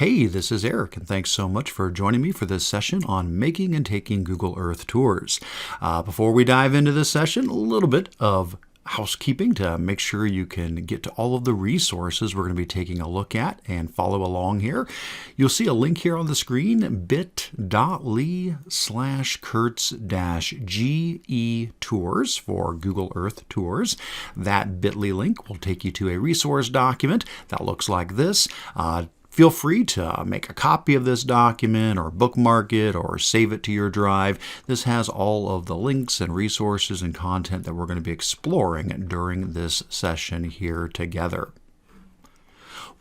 Hey, this is Eric, and thanks so much for joining me for this session on making and taking Google Earth tours. Before we dive into this session, a little bit of housekeeping to make sure you can get to all of the resources we're going to be taking a look at and follow along here. You'll see a link here on the screen, bit.ly/Kurtz-GE tours for Google Earth tours. That bit.ly link will take you to a resource document that looks like this. Feel free to make a copy of this document or bookmark it or save it to your drive. This has all of the links and resources and content that we're going to be exploring during this session here together.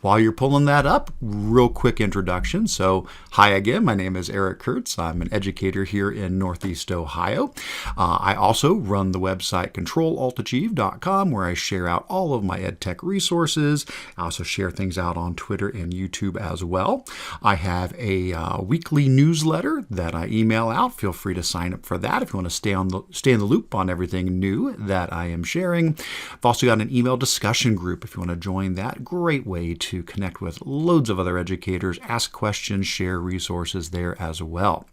While you're pulling that up, real quick introduction. So, hi again, my name is Eric Kurtz. I'm an educator here in Northeast Ohio. I also run the website controlaltachieve.com, where I share out all of my EdTech resources. I also share things out on Twitter and YouTube as well. I have a weekly newsletter that I email out. Feel free to sign up for that if you want to stay in the loop on everything new that I am sharing. I've also got an email discussion group if you want to join that. Great way to connect with loads of other educators, ask questions, share resources there as well.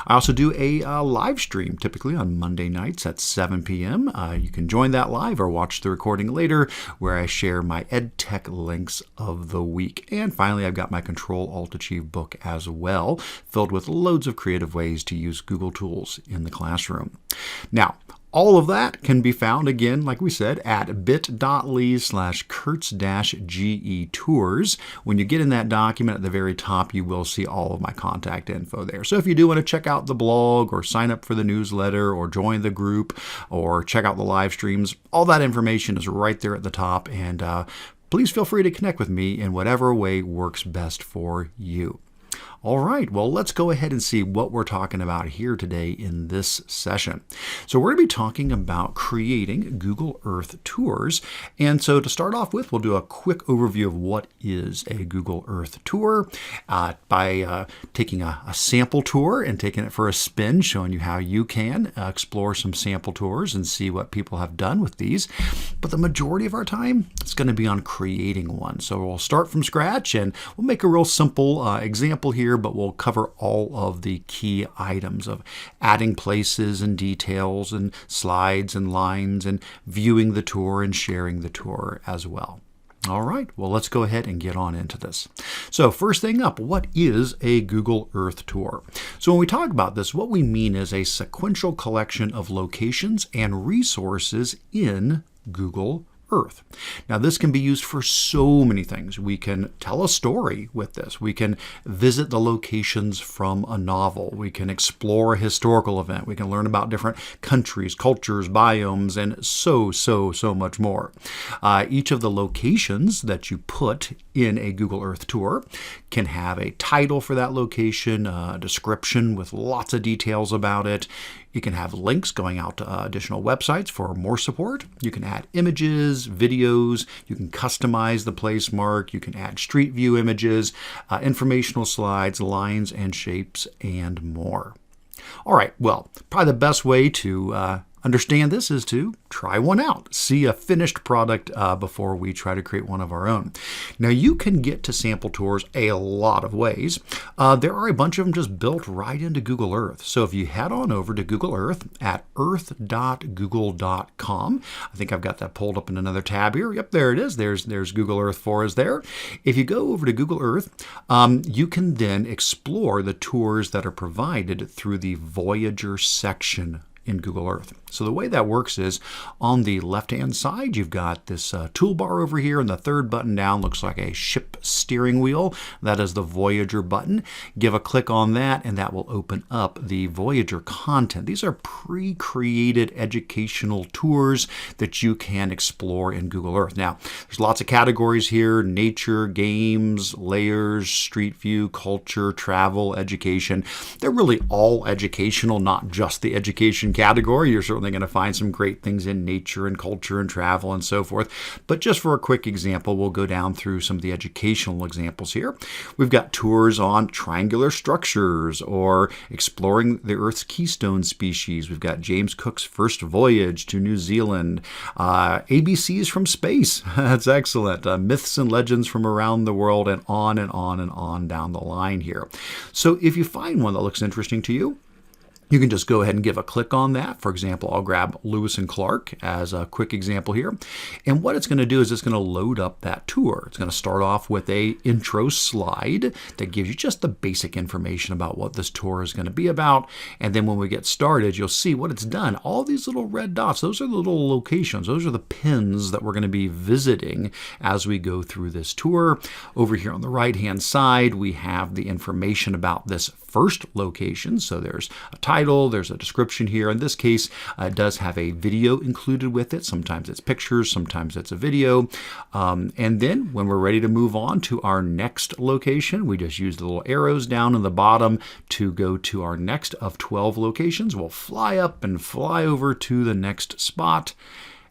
I also do a live stream, typically on Monday nights at 7 p.m. You can join that live or watch the recording later, where I share my EdTech links of the week. And finally, I've got my Control Alt Achieve book as well, filled with loads of creative ways to use Google tools in the classroom. Now, all of that can be found, again, like we said, at bit.ly/Kurtz-GE tours. When you get in that document at the very top, you will see all of my contact info there. So if you do want to check out the blog or sign up for the newsletter or join the group or check out the live streams, all that information is right there at the top. And please feel free to connect with me in whatever way works best for you. All right, well, let's go ahead and see what we're talking about here today in this session. So we're going to be talking about creating Google Earth tours. And so to start off with, we'll do a quick overview of what is a Google Earth tour by taking a sample tour and taking it for a spin, showing you how you can explore some sample tours and see what people have done with these. But the majority of our time, it's going to be on creating one. So we'll start from scratch and we'll make a real simple example here, but we'll cover all of the key items of adding places and details and slides and lines and viewing the tour and sharing the tour as well. All right, well, let's go ahead and get on into this. So first thing up, what is a Google Earth tour? So when we talk about this, what we mean is a sequential collection of locations and resources in Google Earth. Now, this can be used for so many things. We can tell a story with this. We can visit the locations from a novel. We can explore a historical event. We can learn about different countries, cultures, biomes, and so much more. Each of the locations that you put in a Google Earth tour can have a title for that location, a description with lots of details about it. You can have links going out to additional websites for more support. You can add images, videos. You can customize the place mark. You can add street view images, informational slides, lines and shapes, and more. All right, well, probably the best way to understand this is to try one out, see a finished product before we try to create one of our own. Now, you can get to sample tours a lot of ways. There are a bunch of them just built right into Google Earth. So if you head on over to Google Earth at earth.google.com, I think I've got that pulled up in another tab here. Yep, there it is. There's Google Earth for us there. If you go over to Google Earth, you can then explore the tours that are provided through the Voyager section in Google Earth. So the way that works is on the left-hand side, you've got this toolbar over here, and the third button down looks like a ship steering wheel. That is the Voyager button. Give a click on that, and that will open up the Voyager content. These are pre-created educational tours that you can explore in Google Earth. Now, there's lots of categories here: nature, games, layers, street view, culture, travel, education. They're really all educational, not just the education tourism category, you're certainly going to find some great things in nature and culture and travel and so forth. But just for a quick example, we'll go down through some of the educational examples here. We've got tours on triangular structures or exploring the Earth's keystone species. We've got James Cook's first voyage to New Zealand, ABCs from space. That's excellent. Myths and legends from around the world, and on and on and on down the line here. So if you find one that looks interesting to you, you can just go ahead and give a click on that. For example, I'll grab Lewis and Clark as a quick example here. And what it's going to do is it's going to load up that tour. It's going to start off with a intro slide that gives you just the basic information about what this tour is going to be about. And then when we get started, you'll see what it's done. All these little red dots, those are the little locations. Those are the pins that we're going to be visiting as we go through this tour. Over here on the right-hand side, we have the information about this first location. So there's a title, there's a description here. In this case, it does have a video included with it. Sometimes it's pictures, sometimes it's a video. And then when we're ready to move on to our next location, we just use the little arrows down in the bottom to go to our next of 12 locations. We'll fly up and fly over to the next spot.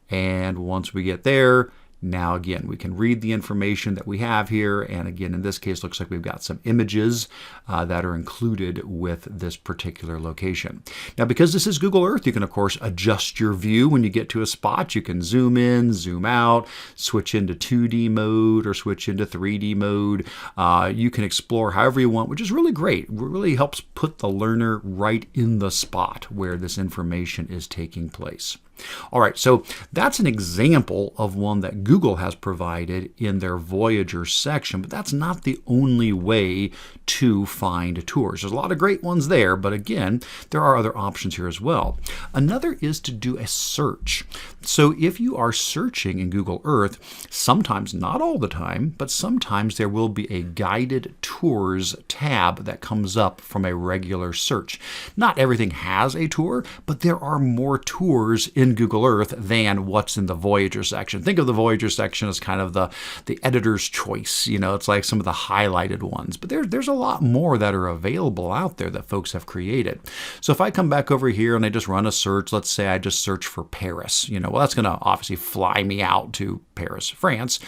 And once we get there, now, again, we can read the information that we have here. And again, in this case, looks like we've got some images that are included with this particular location. Now, because this is Google Earth, you can, of course, adjust your view when you get to a spot. You can zoom in, zoom out, switch into 2D mode or switch into 3D mode. You can explore however you want, which is really great. It really helps put the learner right in the spot where this information is taking place. All right, so that's an example of one that Google has provided in their Voyager section, but that's not the only way to find tours. There's a lot of great ones there, but again, there are other options here as well. Another is to do a search. So if you are searching in Google Earth, sometimes, not all the time, but sometimes there will be a guided tours tab that comes up from a regular search. Not everything has a tour, but there are more tours in Google Earth than what's in the Voyager section. Think of the Voyager section as kind of the editor's choice. You know, it's like some of the highlighted ones. But there's a lot more that are available out there that folks have created. So if I come back over here and I just run a search, let's say I just search for Paris. You know, well, that's going to obviously fly me out to Paris, France.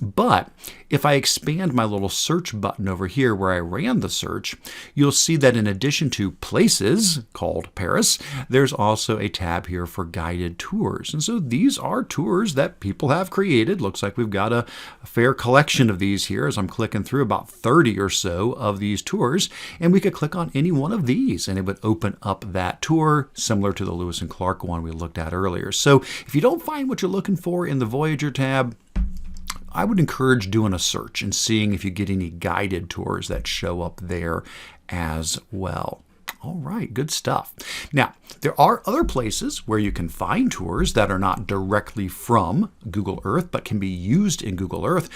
But if I expand my little search button over here where I ran the search, you'll see that in addition to places called Paris, there's also a tab here for guided tours. And so these are tours that people have created. Looks like we've got a fair collection of these here as I'm clicking through about 30 or so of these tours. And we could click on any one of these and it would open up that tour, similar to the Lewis and Clark one we looked at earlier. So if you don't find what you're looking for in the Voyager tab, I would encourage doing a search and seeing if you get any guided tours that show up there as well. All right, good stuff. Now, there are other places where you can find tours that are not directly from Google Earth, but can be used in Google Earth.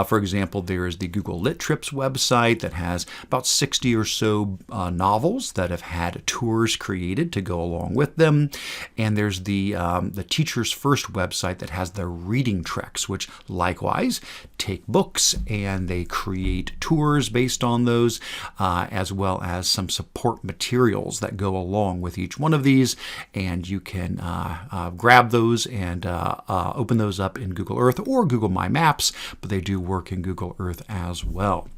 For example, there is the Google Lit Trips website that has about 60 or so novels that have had tours created to go along with them. And there's the Teacher's First website that has the Reading Treks, which likewise take books and they create tours based on those, as well as some support materials that go along with each one of these, and you can grab those and open those up in Google Earth or Google My Maps, but they do work in Google Earth as well.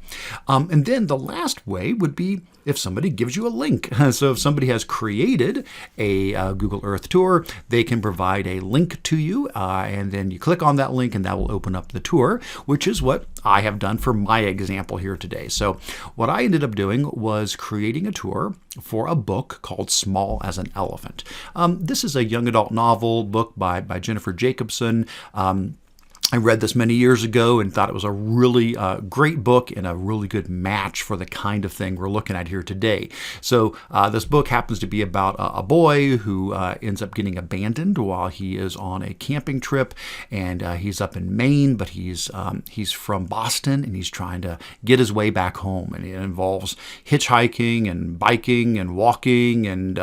And then the last way would be if somebody gives you a link. So if somebody has created a Google Earth tour, they can provide a link to you, and then you click on that link and that will open up the tour, which is what I have done for my example here today. So what I ended up doing was creating a tour for a book called Small as an Elephant. This is a young adult novel book by Jennifer Jacobson. I read this many years ago and thought it was a really great book and a really good match for the kind of thing we're looking at here today. So this book happens to be about a boy who ends up getting abandoned while he is on a camping trip, and he's up in Maine, but he's from Boston and he's trying to get his way back home, and it involves hitchhiking and biking and walking and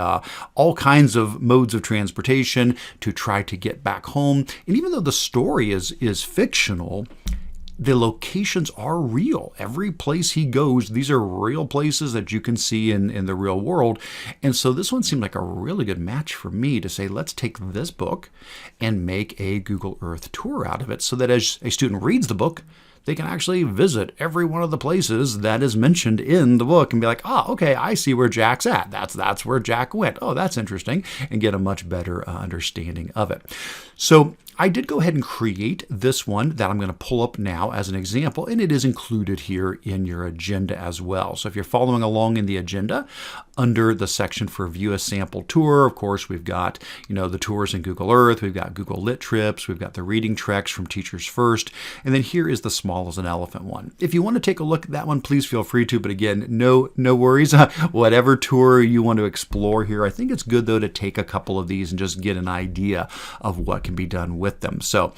all kinds of modes of transportation to try to get back home. And even though the story is fictional, the locations are real. Every place he goes, these are real places that you can see in the real world. And so this one seemed like a really good match for me to say, let's take this book and make a Google Earth tour out of it so that as a student reads the book, they can actually visit every one of the places that is mentioned in the book and be like, okay, I see where Jack's at. That's where Jack went. Oh, that's interesting, and get a much better understanding of it. So I did go ahead and create this one that I'm going to pull up now as an example, and it is included here in your agenda as well. So if you're following along in the agenda, under the section for View a Sample Tour, of course, we've got, the tours in Google Earth, we've got Google Lit Trips, we've got the reading treks from Teachers First, and then here is the Small as an Elephant one. If you want to take a look at that one, please feel free to, but again, no worries. Whatever tour you want to explore here, I think it's good, though, to take a couple of these and just get an idea of what can be done with them. So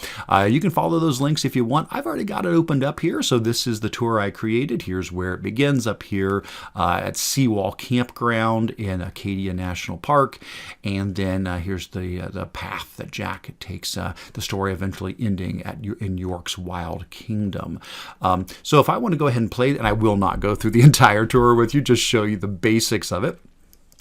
you can follow those links if you want. I've already got it opened up here. So this is the tour I created. Here's where it begins, up here at Seawall Campground in Acadia National Park. And then here's the path that Jack takes, the story eventually ending in York's Wild Kingdom. So if I want to go ahead and play, and I will not go through the entire tour with you, just show you the basics of it.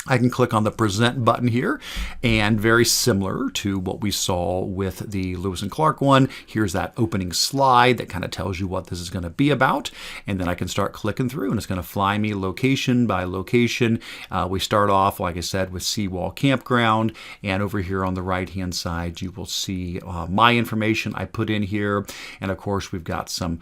I can click on the present button here, and very similar to what we saw with the Lewis and Clark one, here's that opening slide that kind of tells you what this is going to be about. And then I can start clicking through, and it's going to fly me location by location. We start off, like I said, with Seawall Campground, and over here on the right-hand side, you will see my information I put in here. And of course, we've got some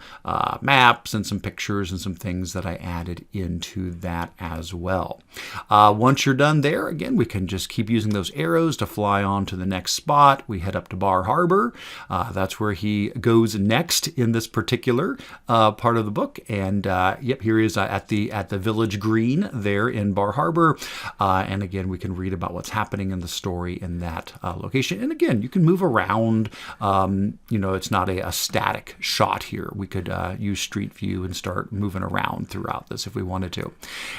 maps and some pictures and some things that I added into that as well. Once you're done there, again, we can just keep using those arrows to fly on to the next spot. We head up to Bar Harbor. That's where he goes next in this particular part of the book. And yep, here he is at the Village Green there in Bar Harbor. And again, we can read about what's happening in the story in that location. And again, you can move around. It's not a static shot here. We could use Street View and start moving around throughout this if we wanted to.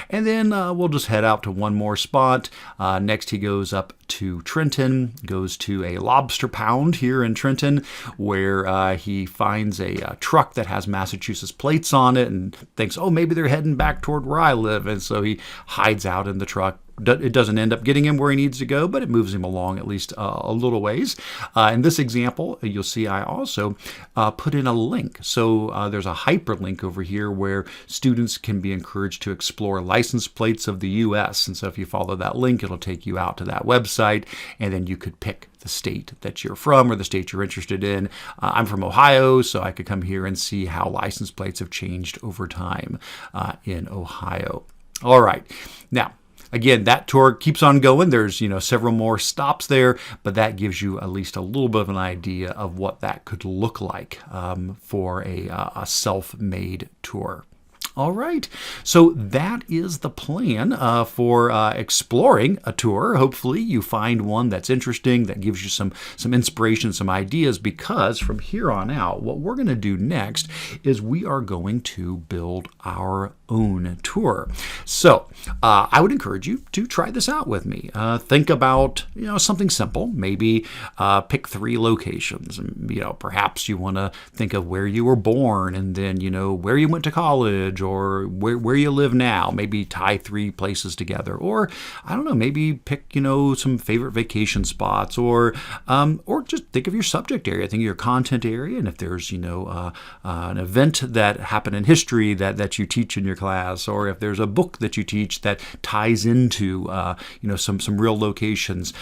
And then we'll just head out to one more spot. Next, he goes up to Trenton, goes to a lobster pound here in Trenton, where he finds a truck that has Massachusetts plates on it and thinks, oh, maybe they're heading back toward where I live. And so he hides out in the truck. It doesn't end up getting him where he needs to go, but it moves him along at least a little ways. In this example, you'll see I also put in a link. So there's a hyperlink over here where students can be encouraged to explore license plates of the U.S. And so if you follow that link, it'll take you out to that website, and then you could pick the state that you're from or the state you're interested in. I'm from Ohio, so I could come here and see how license plates have changed over time in Ohio. All right. Now, again, that tour keeps on going. There's, several more stops there, but that gives you at least a little bit of an idea of what that could look like for a self-made tour. All right, so that is the plan for exploring a tour. Hopefully you find one that's interesting, that gives you some inspiration, some ideas, because from here on out, what we're going to do next is we are going to build our own tour. So I would encourage you to try this out with me. Think about something simple. Maybe pick 3 locations. Perhaps you want to think of where you were born, and then where you went to college, or where you live now. Maybe tie 3 places together, or I don't know, maybe pick some favorite vacation spots, or just think of your subject area, think of your content area, and if there's an event that happened in history that you teach in your class, or if there's a book that you teach that ties into some real locations,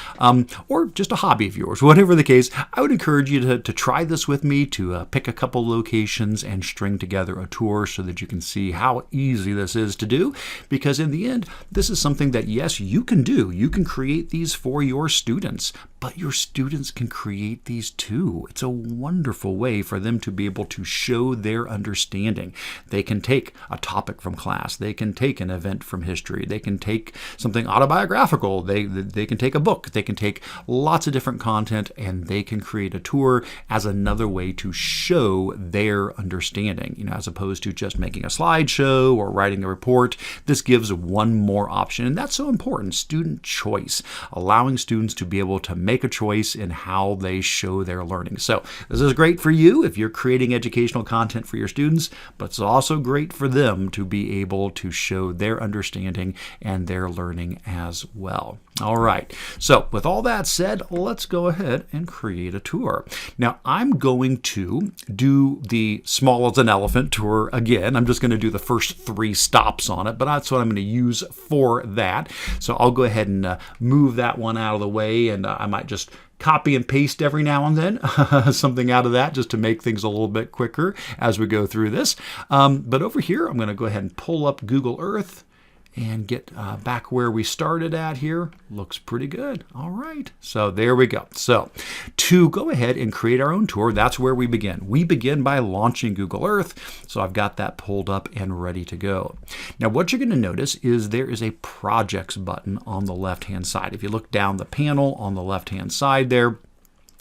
or just a hobby of yours, whatever the case, I would encourage you to try this with me, to pick a couple locations and string together a tour so that you can see how easy this is to do, because in the end, this is something that, yes, you can do. You can create these for your students, but your students can create these too. It's a wonderful way for them to be able to show their understanding. They can take a topic from class. They can take an event from history. They can take something autobiographical. They can take a book. They can take lots of different content, and they can create a tour as another way to show their understanding, as opposed to just making a slideshow or writing a report. This gives one more option, and that's so important. Student choice, allowing students to be able to make make a choice in how they show their learning. So this is great for you if you're creating educational content for your students, but it's also great for them to be able to show their understanding and their learning as well. All right, so with all that said, let's go ahead and create a tour. Now, I'm going to do the small as an elephant tour again. I'm just going to do the first 3 stops on it, but that's what I'm going to use for that. So I'll go ahead and move that one out of the way, and I might just copy and paste every now and then something out of that just to make things a little bit quicker as we go through this. But over here, I'm going to go ahead and pull up Google Earth and get back where we started at here. Looks pretty good. All right, so there we go. So to go ahead and create our own tour, that's where we begin. We begin by launching Google Earth. So I've got that pulled up and ready to go. Now what you're going to notice is there is a projects button on the left-hand side. If you look down the panel on the left-hand side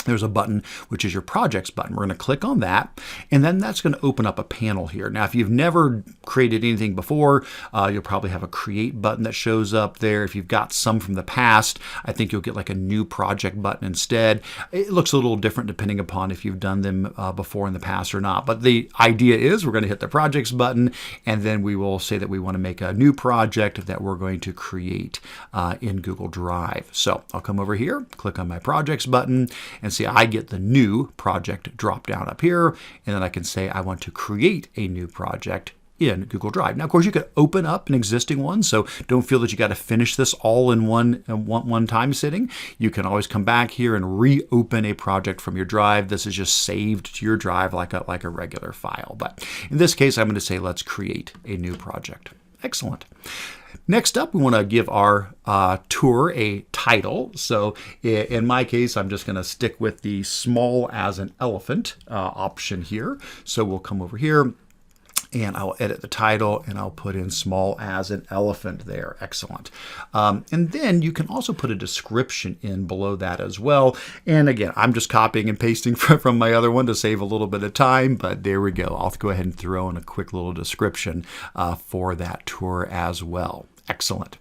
there's a button which is your projects button. We're going to click on that, and then that's going to open up a panel here. Now, if you've never created anything before, you'll probably have a create button that shows up there. If you've got some from the past, I think you'll get like a new project button instead. It looks a little different depending upon if you've done them before in the past or not. But the idea is we're going to hit the projects button, and then we will say that we want to make a new project that we're going to create in Google Drive. So I'll come over here, click on my projects button, and see I get the new project drop down up here, and then I can say I want to create a new project in Google Drive. Now, of course, you could open up an existing one, so don't feel that you got to finish this all in one time sitting. You can always come back here and reopen a project from your drive. This is just saved to your drive like a regular file. But in this case, I'm going to say let's create a new project. Excellent. Next up, we want to give our tour a title. So in my case, I'm just going to stick with the small as an elephant option here. So we'll come over here, and I'll edit the title, and I'll put in small as an elephant there. Excellent. And then you can also put a description in below that as well. And again, I'm just copying and pasting from my other one to save a little bit of time, but there we go. I'll go ahead and throw in a quick little description for that tour as well. Excellent.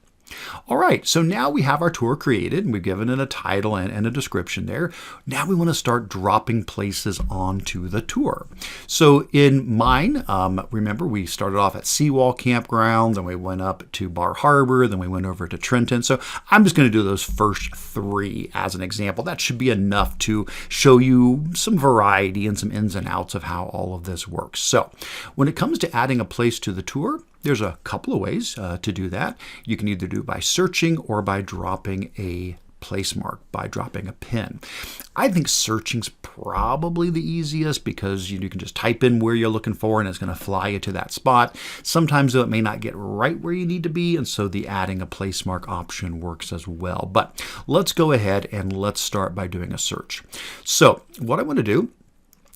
All right, so now we have our tour created, and we've given it a title and a description there. Now we want to start dropping places onto the tour. So in mine, remember we started off at Seawall Campground, then we went up to Bar Harbor, then we went over to Trenton. So I'm just going to do those first 3 as an example. That should be enough to show you some variety and some ins and outs of how all of this works. So when it comes to adding a place to the tour, there's a couple of ways to do that. You can either do it by searching or by dropping a place mark, by dropping a pin. I think searching's probably the easiest because you can just type in where you're looking for and it's going to fly you to that spot. Sometimes though it may not get right where you need to be, and so the adding a place mark option works as well. But let's go ahead and let's start by doing a search. So what I want to do,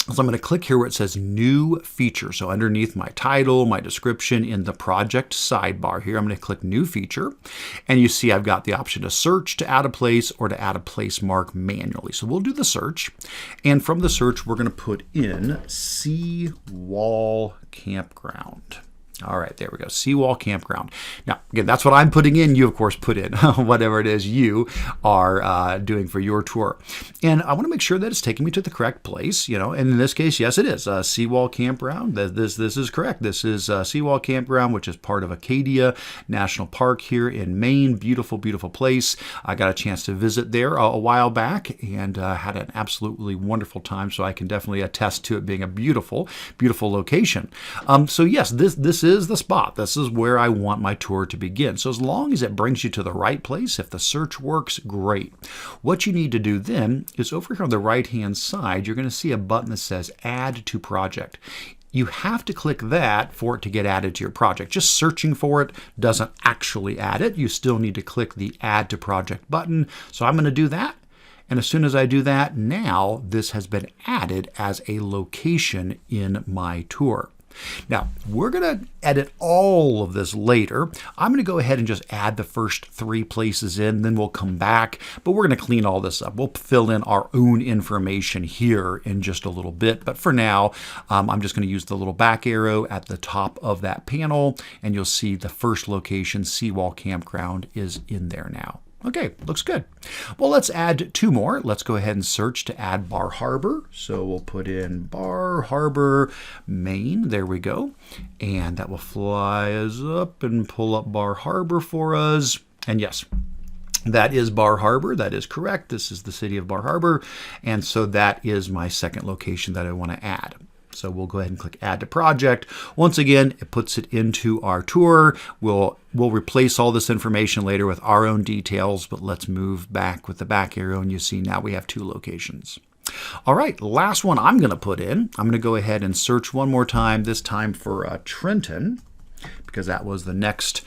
so I'm going to click here where it says New Feature. So underneath my title, my description, in the project sidebar here, I'm going to click New Feature. And you see I've got the option to search to add a place or to add a place mark manually. So we'll do the search. And from the search, we're going to put in Seawall Campground. All right, there we go. Seawall Campground. Now, again, that's what I'm putting in. You, of course, put in whatever it is you are doing for your tour. And I want to make sure that it's taking me to the correct place, and in this case, yes, it is. Seawall Campground. This is correct. This is Seawall Campground, which is part of Acadia National Park here in Maine. Beautiful, beautiful place. I got a chance to visit there a while back and had an absolutely wonderful time, so I can definitely attest to it being a beautiful, beautiful location. So yes, this is the spot. This is where I want my tour to begin. So as long as it brings you to the right place, if the search works, great. What you need to do then is over here on the right-hand side, you're going to see a button that says Add to Project. You have to click that for it to get added to your project. Just searching for it doesn't actually add it. You still need to click the Add to Project button. So I'm going to do that. And as soon as I do that, now this has been added as a location in my tour. Now, we're going to edit all of this later. I'm going to go ahead and just add the first 3 places in, then we'll come back, but we're going to clean all this up. We'll fill in our own information here in just a little bit, but for now, I'm just going to use the little back arrow at the top of that panel, and you'll see the first location, Seawall Campground, is in there now. Okay, looks good. Well, let's add 2 more. Let's go ahead and search to add Bar Harbor. So we'll put in Bar Harbor, Maine. There we go. And that will fly us up and pull up Bar Harbor for us. And yes, that is Bar Harbor. That is correct. This is the city of Bar Harbor. And so that is my second location that I want to add. So we'll go ahead and click Add to Project. Once again, it puts it into our tour. We'll replace all this information later with our own details, but let's move back with the back arrow, and you see now we have 2 locations. All right, last one I'm going to put in. I'm going to go ahead and search one more time, this time for Trenton, because that was the next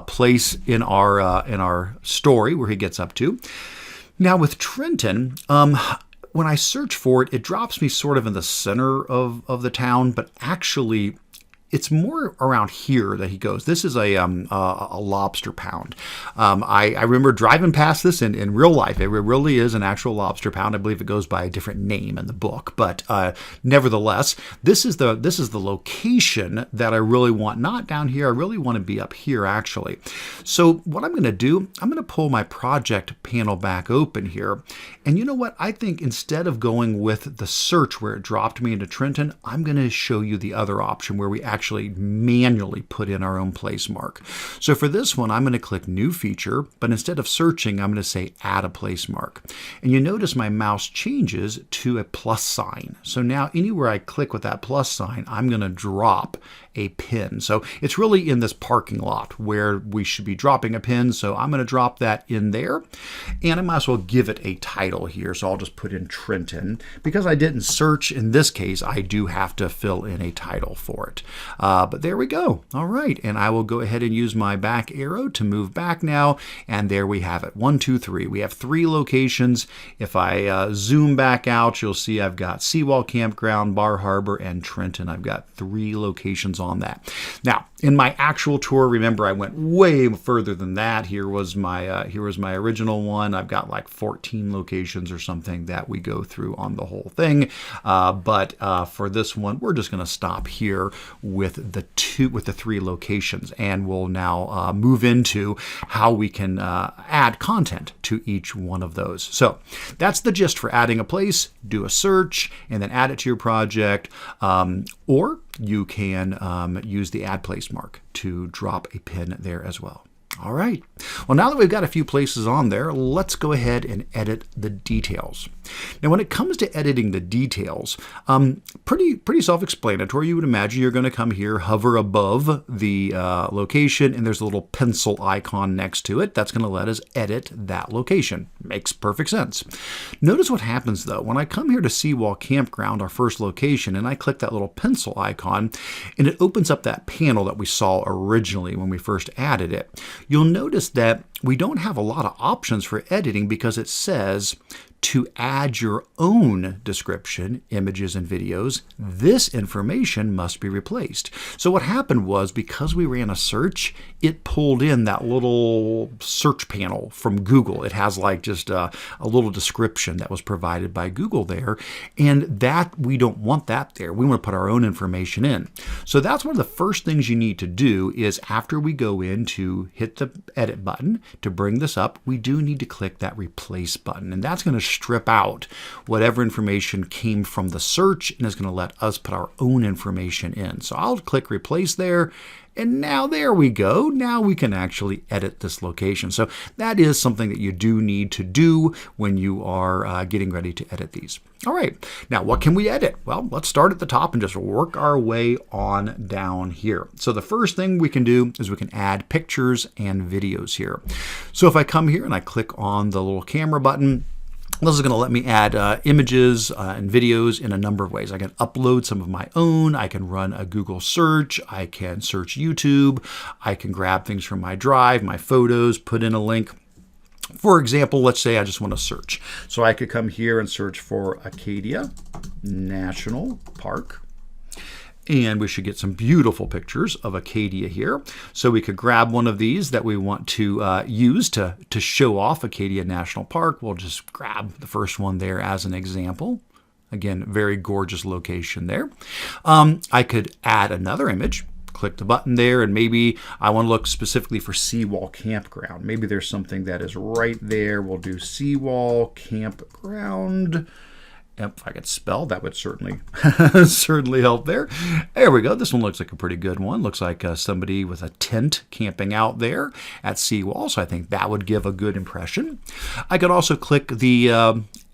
place in our story where he gets up to. Now with Trenton, when I search for it, it drops me sort of in the center of the town, but actually it's more around here that he goes. This is a lobster pound. I remember driving past this in real life. It really is an actual lobster pound. I believe it goes by a different name in the book, but nevertheless, this is the location that I really want. Not down here. I really want to be up here, actually. So what I'm going to do, I'm going to pull my project panel back open here. And you know what? I think instead of going with the search where it dropped me into Trenton, I'm going to show you the other option where we actually manually put in our own place mark. So for this one, I'm going to click New Feature, but instead of searching, I'm going to say Add a Place Mark. And you notice my mouse changes to a plus sign. So now anywhere I click with that plus sign, I'm going to drop a pin. So it's really in this parking lot where we should be dropping a pin. So I'm going to drop that in there, and I might as well give it a title here. So I'll just put in Trenton. Because I didn't search in this case, I do have to fill in a title for it. But there we go. All right. And I will go ahead and use my back arrow to move back now. And there we have it. 1, 2, 3. We have 3 locations. If I zoom back out, you'll see I've got Seawall Campground, Bar Harbor, and Trenton. I've got 3 locations on that. Now, in my actual tour, remember I went way further than that. Here was my original one. I've got like 14 locations or something that we go through on the whole thing. But for this one, we're just going to stop here with the 3 locations, and we'll now move into how we can add content to each one of those. So that's the gist for adding a place. Do a search and then add it to your project, or you can use the Add Place mark to drop a pin there as well. All right. Well, now that we've got a few places on there, let's go ahead and edit the details. Now, when it comes to editing the details, pretty self-explanatory. You would imagine you're going to come here, hover above the location, and there's a little pencil icon next to it. That's going to let us edit that location. Makes perfect sense. Notice what happens, though. When I come here to Seawall Campground, our first location, and I click that little pencil icon, and it opens up that panel that we saw originally when we first added it. You'll notice that we don't have a lot of options for editing because it says to add your own description, images, and videos, this information must be replaced. So what happened was, because we ran a search, it pulled in that little search panel from Google. It has like just a little description that was provided by Google there, and that we don't want that there. We want to put our own information in. So that's one of the first things you need to do is after we go in to hit the edit button to bring this up, we do need to click that replace button, and that's going to strip out whatever information came from the search and is going to let us put our own information in. So I'll click replace there, and now there we go. Now we can actually edit this location. So that is something that you do need to do when you are getting ready to edit these. All right, now what can we edit? Well, let's start at the top and just work our way on down here. So the first thing we can do is we can add pictures and videos here. So if I come here and I click on the little camera button, this is going to let me add images and videos in a number of ways. I can upload some of my own. I can run a Google search. I can search YouTube. I can grab things from my drive, my photos, put in a link. For example, let's say I just want to search. So I could come here and search for Acadia National Park. And we should get some beautiful pictures of Acadia here. So we could grab one of these that we want to use to show off Acadia National Park. We'll just grab the first one there as an example. Again, very gorgeous location there. I could add another image. click the button there, and maybe I want to look specifically for Seawall Campground. Maybe there's something that is right there. We'll do Seawall Campground. If I could spell, that would certainly certainly help there. There we go. This one looks like a pretty good one. Looks like somebody with a tent camping out there at Seawall, so I think that would give a good impression. I could also click the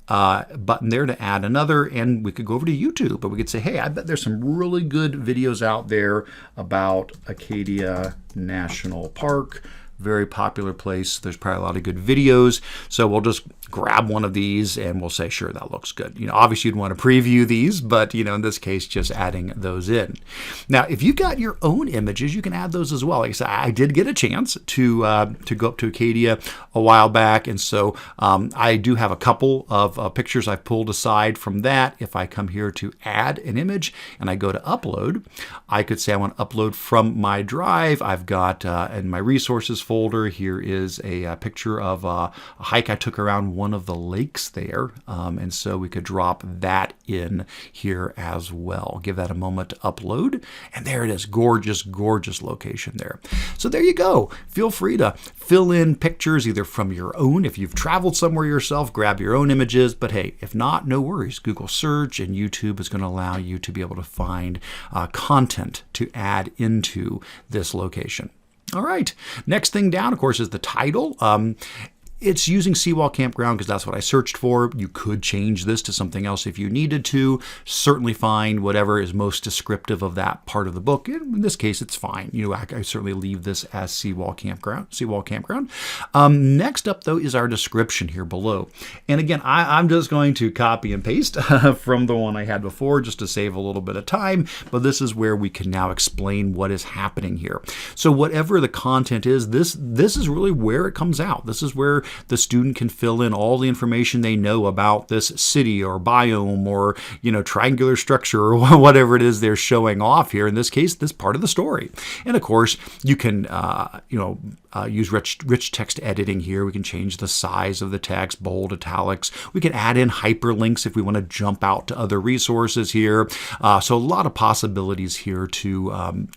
button there to add another, and we could go over to YouTube, but we could say, hey, I bet there's some really good videos out there about Acadia National Park. Very popular place. There's probably a lot of good videos. So we'll just grab one of these and we'll say, sure, that looks good. Obviously you'd want to preview these, but in this case, just adding those in. Now, if you've got your own images, you can add those as well. Like I said, I did get a chance to go up to Acadia a while back, and so I do have a couple of pictures I've pulled aside from that. If I come here to add an image and I go to upload, I could say I want to upload from my drive. I've got in my resources folder, here is a picture of a hike I took around one of the lakes there, and so we could drop that in here as well. Give that a moment to upload, and there it is. Gorgeous, gorgeous location there. So there you go. Feel free to fill in pictures either from your own. If you've traveled somewhere yourself, grab your own images, but hey, if not, no worries. Google search and YouTube is going to allow you to be able to find content to add into this location. All right, next thing down, of course, is the title. It's using Seawall Campground because that's what I searched for. You could change this to something else if you needed to. Certainly find whatever is most descriptive of that part of the book. In this case, it's fine. I certainly leave this as Seawall Campground. Next up, though, is our description here below. And again, I'm just going to copy and paste from the one I had before just to save a little bit of time. But this is where we can now explain what is happening here. So whatever the content is, this is really where it comes out. This is where the student can fill in all the information they know about this city or biome or, triangular structure or whatever it is they're showing off here. In this case, this part of the story. And of course, you can, use rich text editing here. We can change the size of the text, bold, italics. We can add in hyperlinks if we want to jump out to other resources here. So a lot of possibilities here to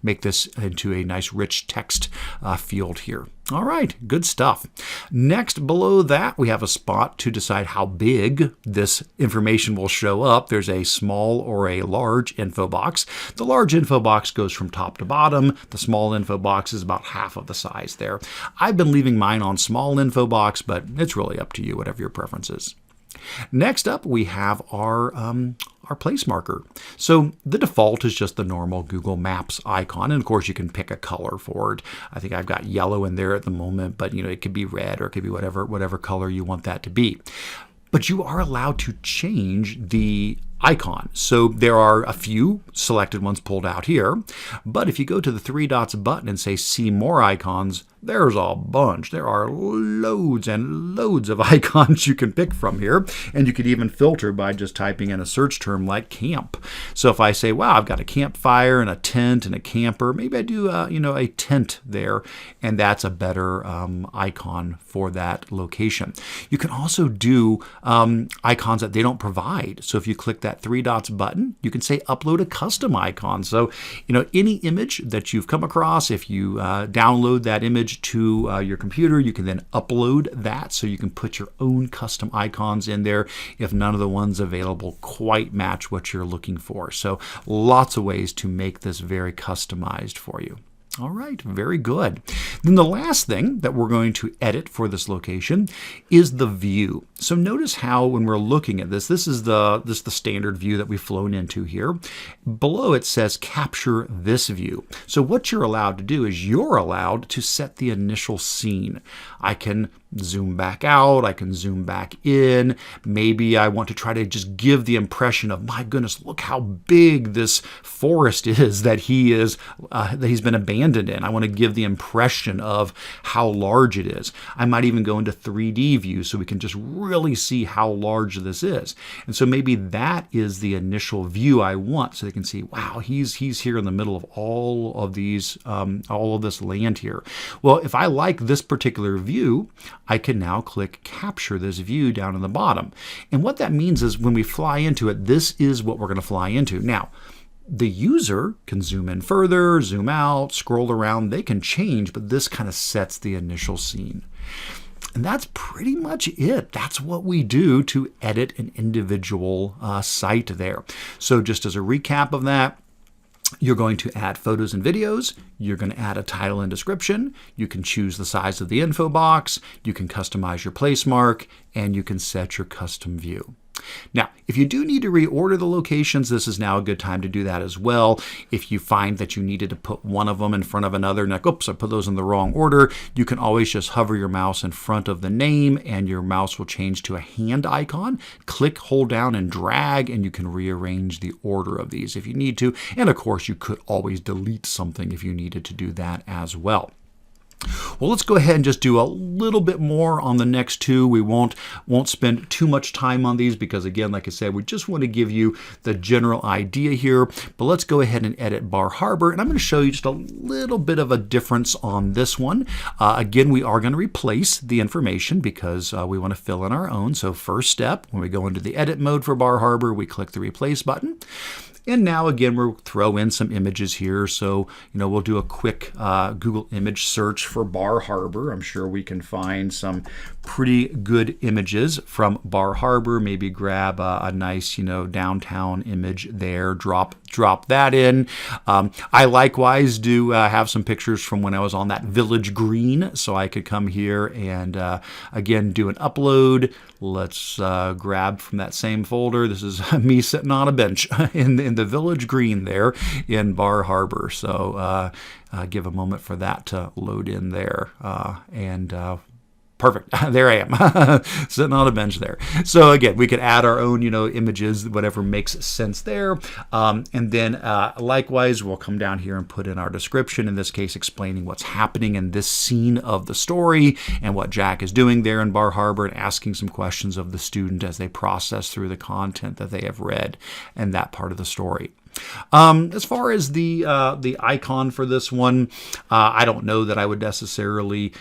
make this into a nice rich text field here. All right, good stuff. Next, below that, we have a spot to decide how big this information will show up. There's a small or a large info box. The large info box goes from top to bottom. The small info box is about half of the size there. I've been leaving mine on small info box, but it's really up to you, whatever your preference is. Next up, we have our place marker. So the default is just the normal Google Maps icon. And of course, you can pick a color for it. I think I've got yellow in there at the moment, but it could be red or it could be whatever color you want that to be. But you are allowed to change the icon. So there are a few selected ones pulled out here. But if you go to the three dots button and say see more icons, there's a bunch. There are loads and loads of icons you can pick from here. And you could even filter by just typing in a search term like camp. So if I say, wow, I've got a campfire and a tent and a camper, maybe I do a tent there. And that's a better icon for that location. You can also do icons that they don't provide. So if you click that three dots button, you can say upload a custom icon. So, any image that you've come across, if you download that image to your computer, you can then upload that so you can put your own custom icons in there if none of the ones available quite match what you're looking for. So lots of ways to make this very customized for you. All right, very good. Then the last thing that we're going to edit for this location is the view. So notice how when we're looking at this is the standard view that we've flown into here. Below it says capture this view. So what you're allowed to do is you're allowed to set the initial scene. I can zoom back out, I can zoom back in. Maybe I want to try to just give the impression of, my goodness, look how big this forest is that he's been abandoned in. I want to give the impression of how large it is. I might even go into 3D view so we can just really see how large this is. And so maybe that is the initial view I want, so they can see, wow, he's here in the middle of all of this land here. Well, if I like this particular view, I can now click capture this view down in the bottom. And what that means is when we fly into it, this is what we're going to fly into. Now, The user can zoom in further, zoom out, scroll around. They can change, but this kind of sets the initial scene. And that's pretty much it. That's what we do to edit an individual site there. So just as a recap of that, you're going to add photos and videos. You're going to add a title and description. You can choose the size of the info box. You can customize your place mark, and you can set your custom view. Now, if you do need to reorder the locations, this is now a good time to do that as well. If you find that you needed to put one of them in front of another, and like, oops, I put those in the wrong order, you can always just hover your mouse in front of the name and your mouse will change to a hand icon. Click, hold down, and drag, and you can rearrange the order of these if you need to. And of course, you could always delete something if you needed to do that as well. Well, let's go ahead and just do a little bit more on the next two. We won't spend too much time on these because, again, like I said, we just want to give you the general idea here. But let's go ahead and edit Bar Harbor, and I'm going to show you just a little bit of a difference on this one. Again, we are going to replace the information because we want to fill in our own. So first step, when we go into the edit mode for Bar Harbor, we click the replace button. And now, again, we'll throw in some images here. So, we'll do a quick Google image search for Bar Harbor. I'm sure we can find some pretty good images from Bar Harbor. Maybe grab a nice, downtown image there. Drop that in. I likewise do have some pictures from when I was on that Village Green. So I could come here and, again, do an upload. Let's grab from that same folder. This is me sitting on a bench in the Village Green there in Bar Harbor. So give a moment for that to load in there. Perfect. There I am, sitting on a bench there. So again, we could add our own, images, whatever makes sense there. And then likewise, we'll come down here and put in our description, in this case, explaining what's happening in this scene of the story and what Jack is doing there in Bar Harbor, and asking some questions of the student as they process through the content that they have read and that part of the story. As far as the icon for this one, I don't know that I would necessarily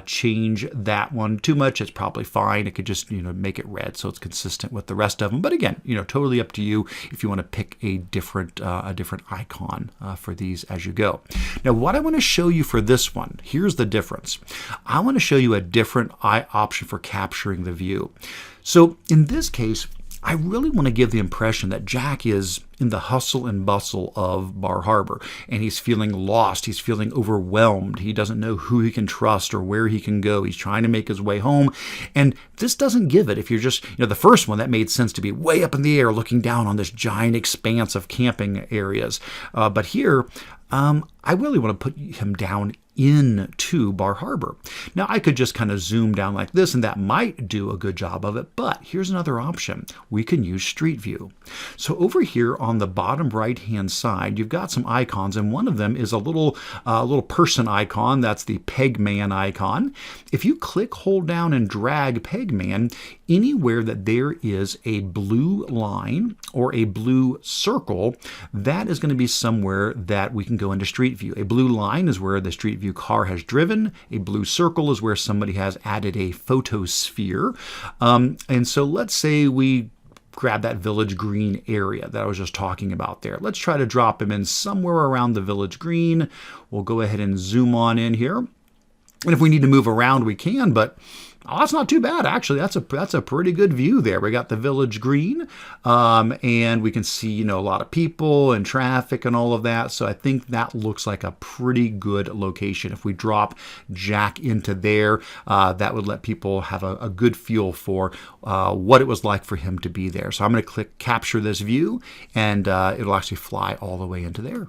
change that one too much. It's probably fine. It could just make it red so it's consistent with the rest of them. But again, totally up to you if you want to pick a different icon for these as you go. Now, what I want to show you for this one, here's the difference. I want to show you a different option for capturing the view. So in this case, I really want to give the impression that Jack is in the hustle and bustle of Bar Harbor, and he's feeling lost. He's feeling overwhelmed. He doesn't know who he can trust or where he can go. He's trying to make his way home, and this doesn't give it. If you're just, the first one, that made sense to be way up in the air looking down on this giant expanse of camping areas. But here, I really want to put him down into Bar Harbor. Now, I could just kind of zoom down like this, and that might do a good job of it, but here's another option. We can use Street View. So over here on the bottom right-hand side, you've got some icons, and one of them is a little person icon. That's the Pegman icon. If you click, hold down, and drag Pegman, anywhere that there is a blue line or a blue circle, that is going to be somewhere that we can go into Street View. A blue line is where the Street View car has driven. A blue circle is where somebody has added a photosphere. And so let's say we grab that Village Green area that I was just talking about there. Let's try to drop him in somewhere around the Village Green. We'll go ahead and zoom on in here. And if we need to move around, we can, but that's not too bad, actually. That's a pretty good view there. We got the Village Green, and we can see, a lot of people and traffic and all of that. So I think that looks like a pretty good location. If we drop Jack into there, that would let people have a good feel for what it was like for him to be there. So I'm going to click Capture This View, and it'll actually fly all the way into there.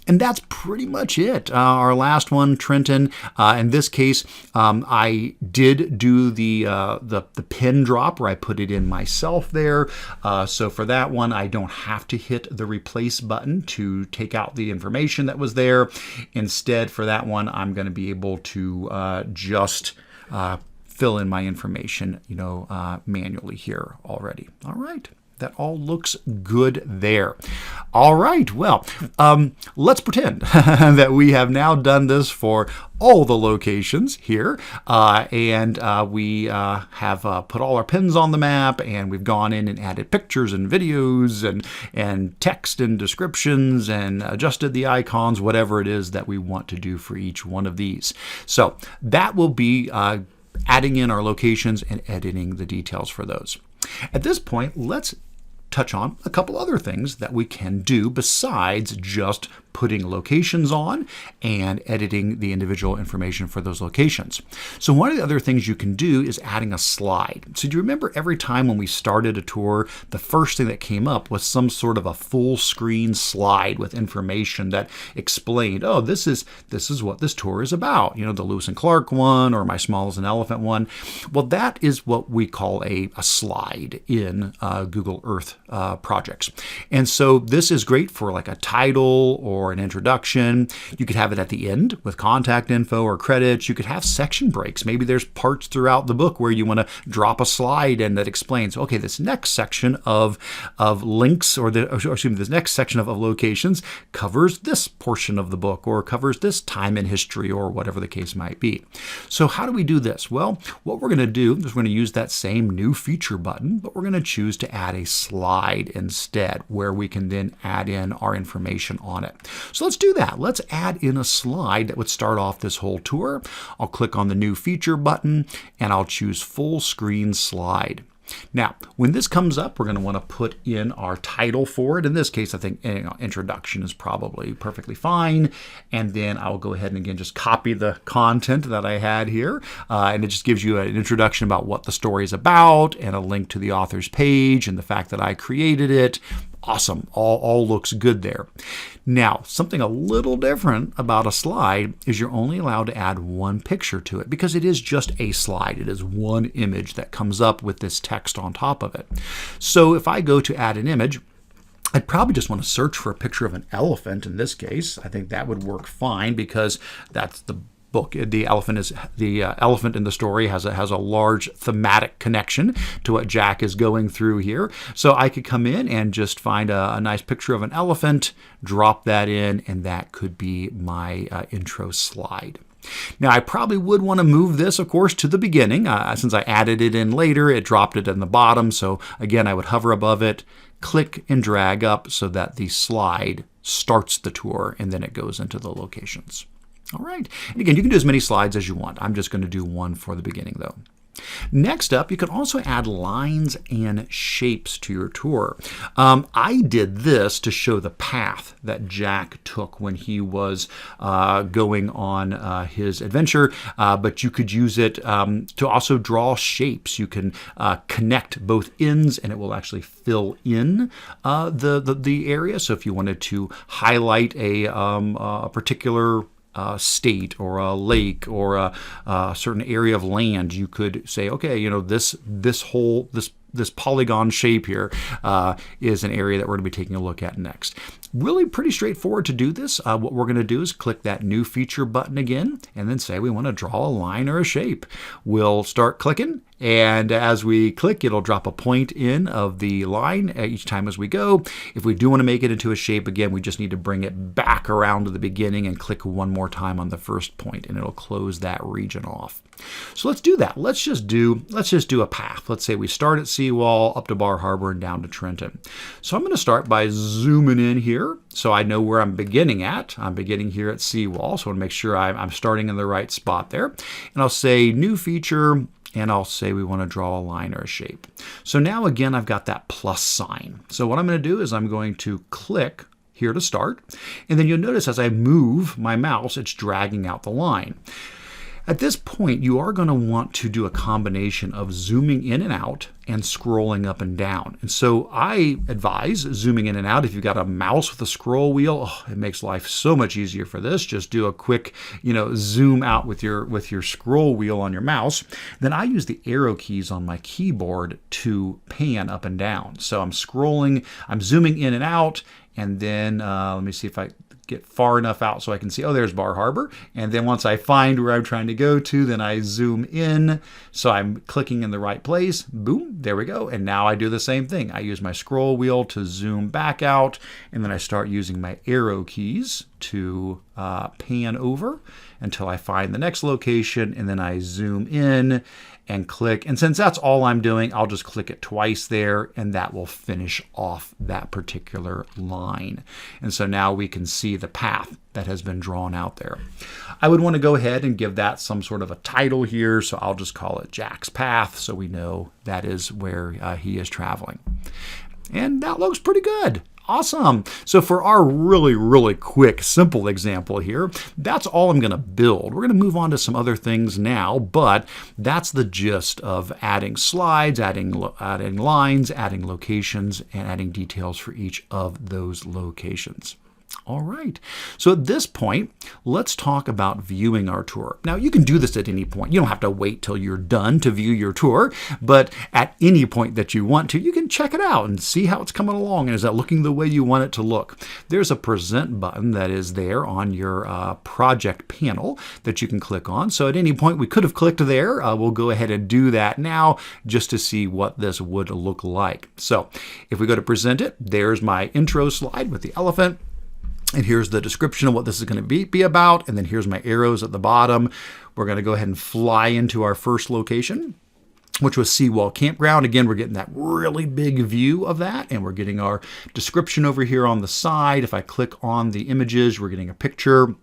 And that's pretty much it. Our last one, Trenton. In this case, I did do the pin drop where I put it in myself there. So for that one, I don't have to hit the replace button to take out the information that was there. Instead, for that one, I'm going to be able to just fill in my information, manually here already. All right. that all looks good there. All right, well, let's pretend that we have now done this for all the locations here, and we have put all our pins on the map, and we've gone in and added pictures and videos and text and descriptions and adjusted the icons, whatever it is that we want to do for each one of these. So that will be adding in our locations and editing the details for those. At this point, let's touch on a couple other things that we can do besides just putting locations on and editing the individual information for those locations. So one of the other things you can do is adding a slide. So do you remember every time when we started a tour, the first thing that came up was some sort of a full screen slide with information that explained, oh, this is what this tour is about. You know, the Lewis and Clark one or my Small as an Elephant one. Well, that is what we call a slide in Google Earth projects. And so this is great for like a title or an introduction. You could have it at the end with contact info or credits. You could have section breaks. Maybe there's parts throughout the book where you want to drop a slide in that explains, okay, this next section of links or this next section of locations covers this portion of the book or covers this time in history or whatever the case might be. So how do we do this? Well, what we're going to do is we're going to use that same new feature button, but we're going to choose to add a slide instead where we can then add in our information on it. So let's do that. Let's add in a slide that would start off this whole tour. I'll click on the new feature button and I'll choose full screen slide. Now, when this comes up, we're going to want to put in our title for it. In this case, I think introduction is probably perfectly fine. And then I'll go ahead and again just copy the content that I had here. And it just gives you an introduction about what the story is about and a link to the author's page and the fact that I created it. Awesome. All looks good there. Now, something a little different about a slide is you're only allowed to add one picture to it because it is just a slide. It is one image that comes up with this text on top of it. So if I go to add an image, I'd probably just want to search for a picture of an elephant in this case. I think that would work fine because that's the book. The elephant in the story has a large thematic connection to what Jack is going through here. So I could come in and just find a nice picture of an elephant, drop that in, and that could be my intro slide. Now, I probably would want to move this, of course, to the beginning. Since I added it in later, it dropped it in the bottom. So again, I would hover above it, click and drag up so that the slide starts the tour and then it goes into the locations. All right. And again, you can do as many slides as you want. I'm just going to do one for the beginning, though. Next up, you can also add lines and shapes to your tour. I did this to show the path that Jack took when he was going on his adventure, but you could use it to also draw shapes. You can connect both ends and it will actually fill in the area. So if you wanted to highlight a particular state or a lake or a certain area of land, you could say, okay, you know, this polygon shape here is an area that we're going to be taking a look at next. Really pretty straightforward to do this. What we're going to do is click that new feature button again and then say we want to draw a line or a shape. We'll start clicking, and as we click, it'll drop a point in of the line each time as we go. If we do want to make it into a shape, again, we just need to bring it back around to the beginning and click one more time on the first point, and it'll close that region off. So let's do that. Let's just do a path. Let's say we start at Seawall, up to Bar Harbor, and down to Trenton. So I'm going to start by zooming in here so I know where I'm beginning at. I'm beginning here at Seawall, so I want to make sure I'm starting in the right spot there. And I'll say new feature, and I'll say we want to draw a line or a shape. So now again, I've got that plus sign. So what I'm going to do is I'm going to click here to start, and then you'll notice as I move my mouse, it's dragging out the line. At this point, you are going to want to do a combination of zooming in and out and scrolling up and down. And so I advise zooming in and out. If you've got a mouse with a scroll wheel, it makes life so much easier for this. Just do a quick, zoom out with your scroll wheel on your mouse. Then I use the arrow keys on my keyboard to pan up and down. So I'm scrolling, I'm zooming in and out, and then let me see if I get far enough out so I can see, oh, there's Bar Harbor. And then once I find where I'm trying to go to, then I zoom in. So I'm clicking in the right place. Boom, there we go. And now I do the same thing. I use my scroll wheel to zoom back out, and then I start using my arrow keys to pan over until I find the next location, and then I zoom in and click. And since that's all I'm doing, I'll just click it twice there, and that will finish off that particular line. And so now we can see the path that has been drawn out there. I would want to go ahead and give that some sort of a title here, so I'll just call it Jack's Path, so we know that is where he is traveling. And that looks pretty good. Awesome. So for our really quick, simple example here, that's all I'm going to build. We're going to move on to some other things now, but that's the gist of adding slides, adding lines, adding locations, and adding details for each of those locations. All right, so at this point, let's talk about viewing our tour. Now, you can do this at any point. You don't have to wait till you're done to view your tour, but at any point that you want to, you can check it out and see how it's coming along. And is that looking the way you want it to look? There's a present button that is there on your project panel that you can click on. So at any point, we could have clicked there. We'll go ahead and do that now just to see what this would look like. So if we go to present it, there's my intro slide with the elephant. And here's the description of what this is going to be about. And then here's my arrows at the bottom. We're going to go ahead and fly into our first location, which was Seawall Campground. Again, we're getting that really big view of that. And we're getting our description over here on the side. If I click on the images, we're getting a picture.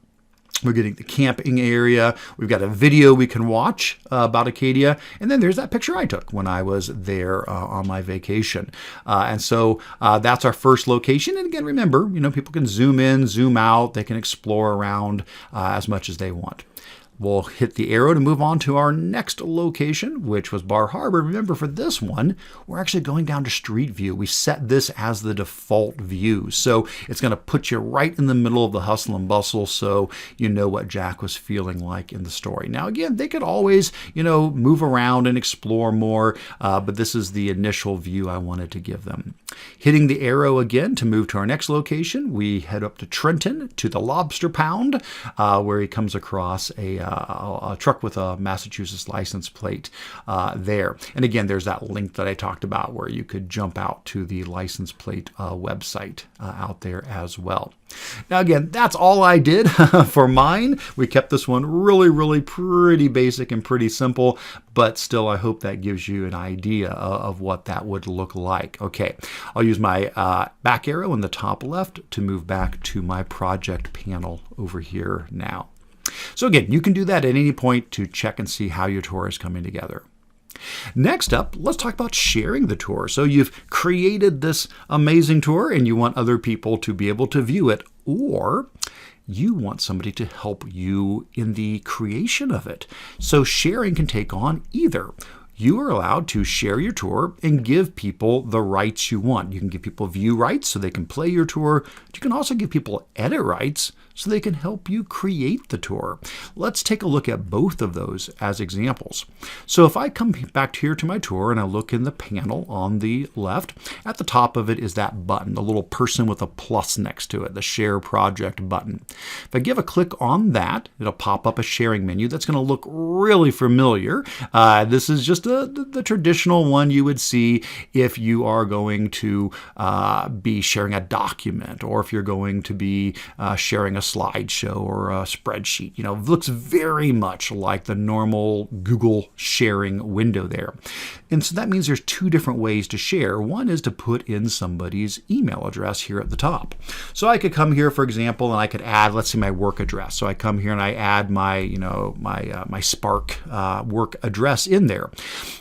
We're getting the camping area. We've got a video we can watch about Acadia. And then there's that picture I took when I was there on my vacation. And so that's our first location. And again, remember, people can zoom in, zoom out. They can explore around as much as they want. We'll hit the arrow to move on to our next location, which was Bar Harbor. Remember, for this one, we're actually going down to Street View. We set this as the default view. So it's going to put you right in the middle of the hustle and bustle, so you know what Jack was feeling like in the story. Now, again, they could always, move around and explore more, but this is the initial view I wanted to give them. Hitting the arrow again to move to our next location, we head up to Trenton, to the Lobster Pound, where he comes across a truck with a Massachusetts license plate there. And again, there's that link that I talked about where you could jump out to the license plate website out there as well. Now, again, that's all I did for mine. We kept this one really pretty basic and pretty simple, but still, I hope that gives you an idea of what that would look like. Okay, I'll use my back arrow in the top left to move back to my project panel over here now. So again, you can do that at any point to check and see how your tour is coming together. Next up, let's talk about sharing the tour. So you've created this amazing tour and you want other people to be able to view it, or you want somebody to help you in the creation of it. So sharing can take on either. You are allowed to share your tour and give people the rights you want. You can give people view rights so they can play your tour. You can also give people edit rights so they can help you create the tour. Let's take a look at both of those as examples. So if I come back here to my tour and I look in the panel on the left, at the top of it is that button, the little person with a plus next to it, the Share Project button. If I give a click on that, it'll pop up a sharing menu that's going to look really familiar. This is just the traditional one you would see if you are going to be sharing a document, or if you're going to be sharing a slideshow or a spreadsheet. It looks very much like the normal Google sharing window there. And so that means there's two different ways to share. One is to put in somebody's email address here at the top. So I could come here, for example, and I could add, let's say, my work address. So I come here and I add my, my Spark work address in there.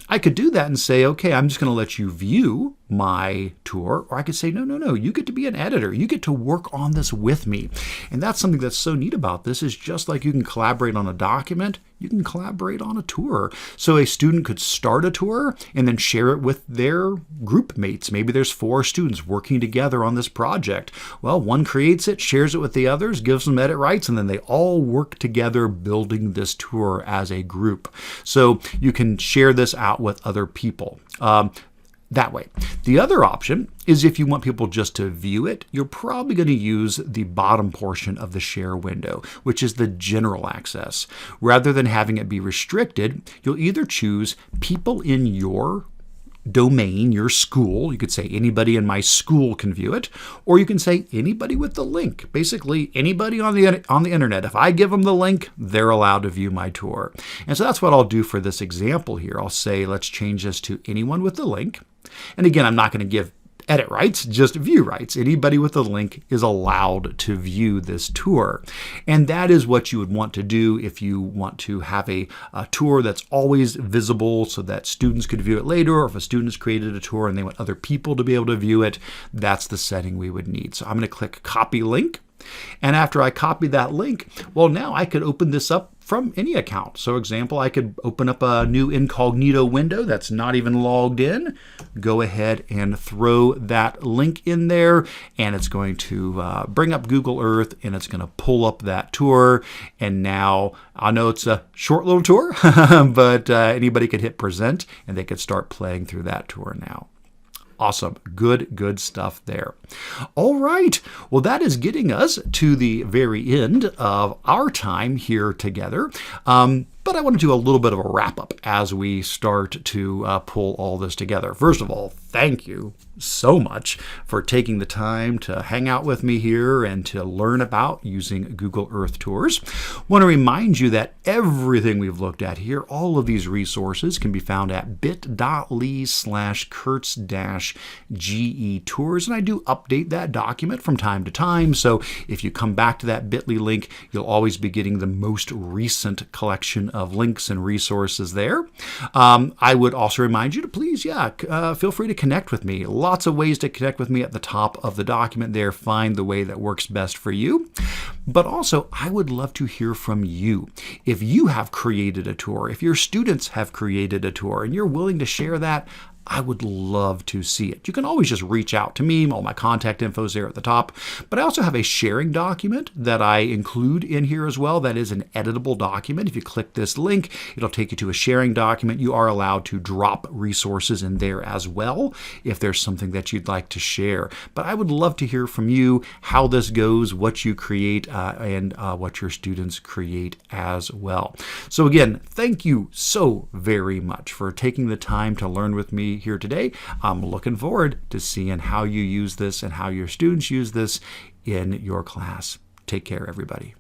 I could do that and say, okay, I'm just going to let you view my tour, or I could say, no, you get to be an editor. You get to work on this with me. And that's something that's so neat about this, is just like you can collaborate on a document, you can collaborate on a tour. So a student could start a tour and then share it with their group mates. Maybe there's 4 students working together on this project. Well, one creates it, shares it with the others, gives them edit rights, and then they all work together building this tour as a group. So you can share this out with other people. that way. The other option is if you want people just to view it, you're probably going to use the bottom portion of the share window, which is the general access. Rather than having it be restricted, you'll either choose people in your domain, your school. You could say anybody in my school can view it, or you can say anybody with the link. Basically, anybody on the internet. If I give them the link, they're allowed to view my tour. And so that's what I'll do for this example here. I'll say, let's change this to anyone with the link. And again, I'm not going to give edit rights, just view rights. Anybody with a link is allowed to view this tour. And that is what you would want to do if you want to have a tour that's always visible so that students could view it later, or if a student has created a tour and they want other people to be able to view it, that's the setting we would need. So I'm going to click copy link. And after I copy that link, well, now I could open this up from any account. So example, I could open up a new incognito window that's not even logged in, go ahead and throw that link in there, and it's going to bring up Google Earth, and it's going to pull up that tour. And now I know it's a short little tour, but anybody could hit present and they could start playing through that tour now. Awesome. Good stuff there. All right. Well, that is getting us to the very end of our time here together. But I want to do a little bit of a wrap up as we start to pull all this together. First of all, thank you so much for taking the time to hang out with me here and to learn about using Google Earth Tours. I want to remind you that everything we've looked at here, all of these resources can be found at bit.ly/Kurtz-GE Tours. And I do update that document from time to time. So if you come back to that bit.ly link, you'll always be getting the most recent collection of links and resources there. I would also remind you to please, feel free to connect with me. Lots of ways to connect with me at the top of the document there. Find the way that works best for you. But also, I would love to hear from you. If you have created a tour, if your students have created a tour, and you're willing to share that, I would love to see it. You can always just reach out to me. All my contact info is there at the top. But I also have a sharing document that I include in here as well. That is an editable document. If you click this link, it'll take you to a sharing document. You are allowed to drop resources in there as well if there's something that you'd like to share. But I would love to hear from you how this goes, what you create, and what your students create as well. So again, thank you so very much for taking the time to learn with me here today. I'm looking forward to seeing how you use this and how your students use this in your class. Take care, everybody.